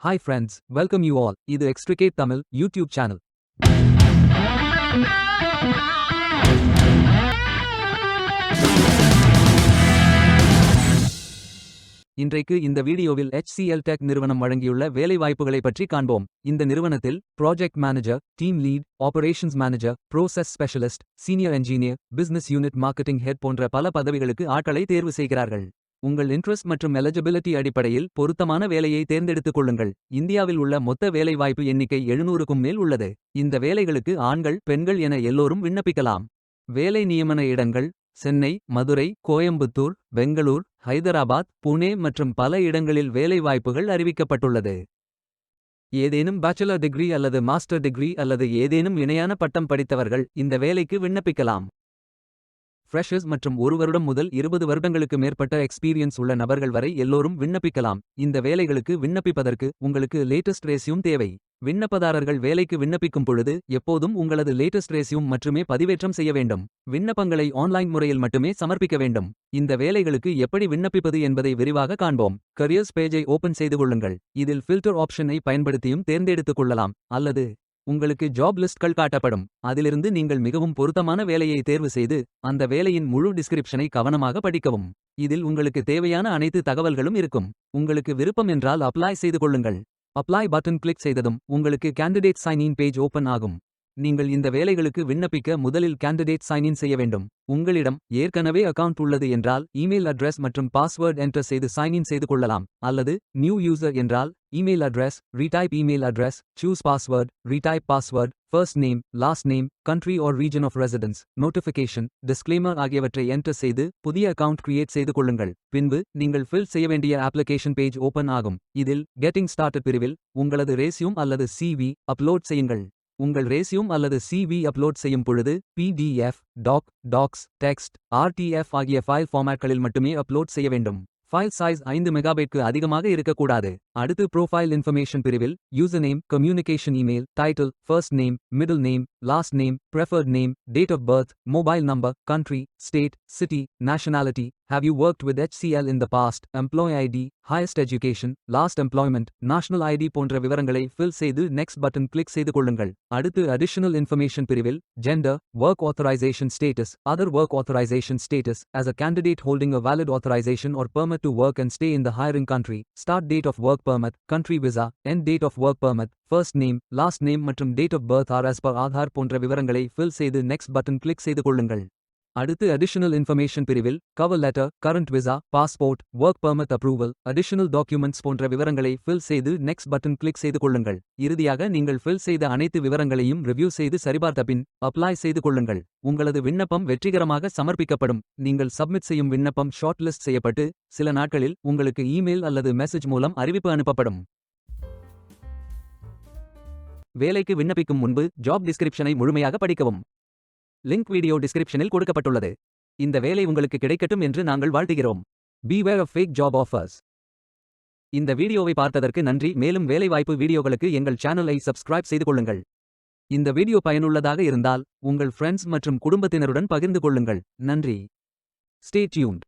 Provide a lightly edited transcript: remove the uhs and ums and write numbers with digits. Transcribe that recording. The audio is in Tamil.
Hi friends, welcome you all. இது Extricate Tamil YouTube channel. இன்றைக்கு இந்த வீடியோவில் HCL Tech நிறுவனம் வழங்கியுள்ள வேலைவாய்ப்புகளை பற்றி காண்போம். இந்த நிறுவனத்தில் project manager, team lead, operations manager, process specialist, senior engineer, business unit marketing head போன்ற பல பதவிகளுக்கு ஆட்களை தேர்வு செய்கிறார்கள். உங்கள் இன்ட்ரெஸ்ட் மற்றும் எலிஜிபிலிட்டி அடிப்படையில் பொருத்தமான வேலையை தேர்ந்தெடுத்துக் கொள்ளுங்கள். இந்தியாவில் உள்ள மொத்த வேலைவாய்ப்பு எண்ணிக்கை 700க்கும் மேல் உள்ளது. இந்த வேலைகளுக்கு ஆண்கள், பெண்கள் என எல்லோரும் விண்ணப்பிக்கலாம். வேலை நியமன இடங்கள் சென்னை, மதுரை, கோயம்புத்தூர், பெங்களூர், ஹைதராபாத், புனே மற்றும் பல இடங்களில் வேலைவாய்ப்புகள் அறிவிக்கப்பட்டுள்ளது. ஏதேனும் பேச்சுலர் டிகிரி அல்லது மாஸ்டர் டிகிரி அல்லது ஏதேனும் இணையான பட்டம் படித்தவர்கள் இந்த வேலைக்கு விண்ணப்பிக்கலாம். ஃப்ரெஷர்ஸ் மற்றும் 1 வருடம் முதல் 20 வருடங்களுக்கு மேற்பட்ட எக்ஸ்பீரியன்ஸ் உள்ள நபர்கள் வரை எல்லோரும் விண்ணப்பிக்கலாம். இந்த வேலைகளுக்கு விண்ணப்பிப்பதற்கு உங்களுக்கு லேட்டஸ்ட் ரெஸ்யூம் தேவை. விண்ணப்பதாரர்கள் வேலைக்கு விண்ணப்பிக்கும் பொழுது எப்போதும் உங்களது லேட்டஸ்ட் ரெஸ்யூம் மட்டுமே பதிவேற்றம் செய்ய வேண்டும். விண்ணப்பங்களை ஆன்லைன் முறையில் மட்டுமே சமர்ப்பிக்க வேண்டும். இந்த வேலைகளுக்கு எப்படி விண்ணப்பிப்பது என்பதை விரிவாக காண்போம். கரியர்ஸ் பேஜை ஓபன் செய்து கொள்ளுங்கள். இதில் ஃபில்டர் ஆப்ஷனை பயன்படுத்தியும் தேர்ந்தெடுத்துக் கொள்ளலாம். அல்லது உங்களுக்கு ஜாப் லிஸ்ட்கள் காட்டப்படும். அதிலிருந்து நீங்கள் மிகவும் பொருத்தமான வேலையை தேர்வு செய்து அந்த வேலையின் முழு டிஸ்கிரிப்ஷனை கவனமாக படிக்கவும். இதில் உங்களுக்கு தேவையான அனைத்து தகவல்களும் இருக்கும். உங்களுக்கு விருப்பம் என்றால் அப்ளை செய்து கொள்ளுங்கள். அப்ளை பட்டன் கிளிக் செய்ததும் உங்களுக்கு candidate sign in page open ஆகும். நீங்கள் இந்த வேலைகளுக்கு விண்ணப்பிக்க முதலில் கேண்டிடேட் சைன் இன் செய்ய வேண்டும். உங்களிடம் ஏற்கனவே அக்கவுண்ட் உள்ளது என்றால் இமெயில் அட்ரஸ் மற்றும் பாஸ்வேர்ட் என்டர் செய்து சைன் இன் செய்து கொள்ளலாம். அல்லது நியூ யூசர் என்றால் email address, retype email address, choose password, retype password, first name, last name, country or region of residence, notification, disclaimer ஆகியவற்றை என்டர் செய்து புதிய அக்கவுண்ட் கிரியேட் செய்து கொள்ளுங்கள். பின்பு நீங்கள் ஃபில் செய்ய வேண்டிய அப்ளிகேஷன் பேஜ் ஓபன் ஆகும். இதில் கெட்டிங் ஸ்டார்டட் பிரிவில் உங்களது ரெஸ்யூம் அல்லது CV அப்லோட் செய்யுங்கள். உங்கள் ரெஸ்யூம் அல்லது CV அப்லோட் செய்யும் பொழுது PDF, டாக்ஸ், டெக்ஸ்ட், RTF ஆகிய ஃபைல் ஃபார்மேட்களில் மட்டுமே அப்லோட் செய்ய வேண்டும். ஃபைல் சைஸ் 5 மெகாபைட்க்கு அதிகமாக இருக்கக்கூடாது. அடுத்து ப்ரோஃபைல் இன்ஃபர்மேஷன் பிரிவில் user name, communication email, title, first name, middle name, last name, preferred name, date of birth, mobile number, country, state, city, nationality, have you worked with HCL in the past, employee ID, highest education, last employment, national ID போன்ற விவரங்களை ஃபில் செய்து நெக்ஸ்ட் பட்டன் கிளிக் செய்து கொள்ளுங்கள். அடுத்து அடிஷனல் இன்ஃபர்மேஷன் பிரிவில் gender, work authorization status, other work authorization status, as a candidate holding a valid authorization or permit to work and stay in the hiring country, start date of work permit, country visa, end date of work permit, first name, last name மற்றும் date of birth are as per Aadhaar போன்ற விவரங்களை ஃபில் செய்து நெக்ஸ்ட் பட்டன் கிளிக் செய்து கொள்ளுங்கள். அடுத்து அடிஷனல் இன்ஃபர்மேஷன் பிரிவில் cover letter, current visa, passport, work permit approval, additional documents போன்ற விவரங்களை ஃபில் செய்து நெக்ஸ்ட் பட்டன் கிளிக் செய்து கொள்ளுங்கள். இறுதியாக நீங்கள் ஃபில் செய்த அனைத்து விவரங்களையும் ரிவ்யூ செய்து சரிபார்த்த பின் அப்ளை செய்து கொள்ளுங்கள். உங்களது விண்ணப்பம் வெற்றிகரமாக சமர்ப்பிக்கப்படும். நீங்கள் சப்மிட் செய்யும் விண்ணப்பம் ஷார்ட் லிஸ்ட் செய்யப்பட்டு சில நாட்களில் உங்களுக்கு இமெயில் அல்லது மெசேஜ் மூலம் அறிவிப்பு அனுப்பப்படும். வேலைக்கு விண்ணப்பிக்கும் முன்பு ஜாப் டிஸ்கிரிப்ஷனை முழுமையாக படிக்கவும். லிங்க் வீடியோ டிஸ்கிரிப்ஷனில் கொடுக்கப்பட்டுள்ளது. இந்த வேலை உங்களுக்கு கிடைக்கட்டும் என்று நாங்கள் வாழ்த்துகிறோம். Beware of fake job offers. இந்த வீடியோவை பார்த்ததற்கு நன்றி. மேலும் வேலைவாய்ப்பு வீடியோகளுக்கு எங்கள் சேனலை சப்ஸ்கிரைப் செய்து கொள்ளுங்கள். இந்த வீடியோ பயனுள்ளதாக இருந்தால் உங்கள் ஃப்ரெண்ட்ஸ் மற்றும் குடும்பத்தினருடன் பகிர்ந்து கொள்ளுங்கள். நன்றி. Stay tuned.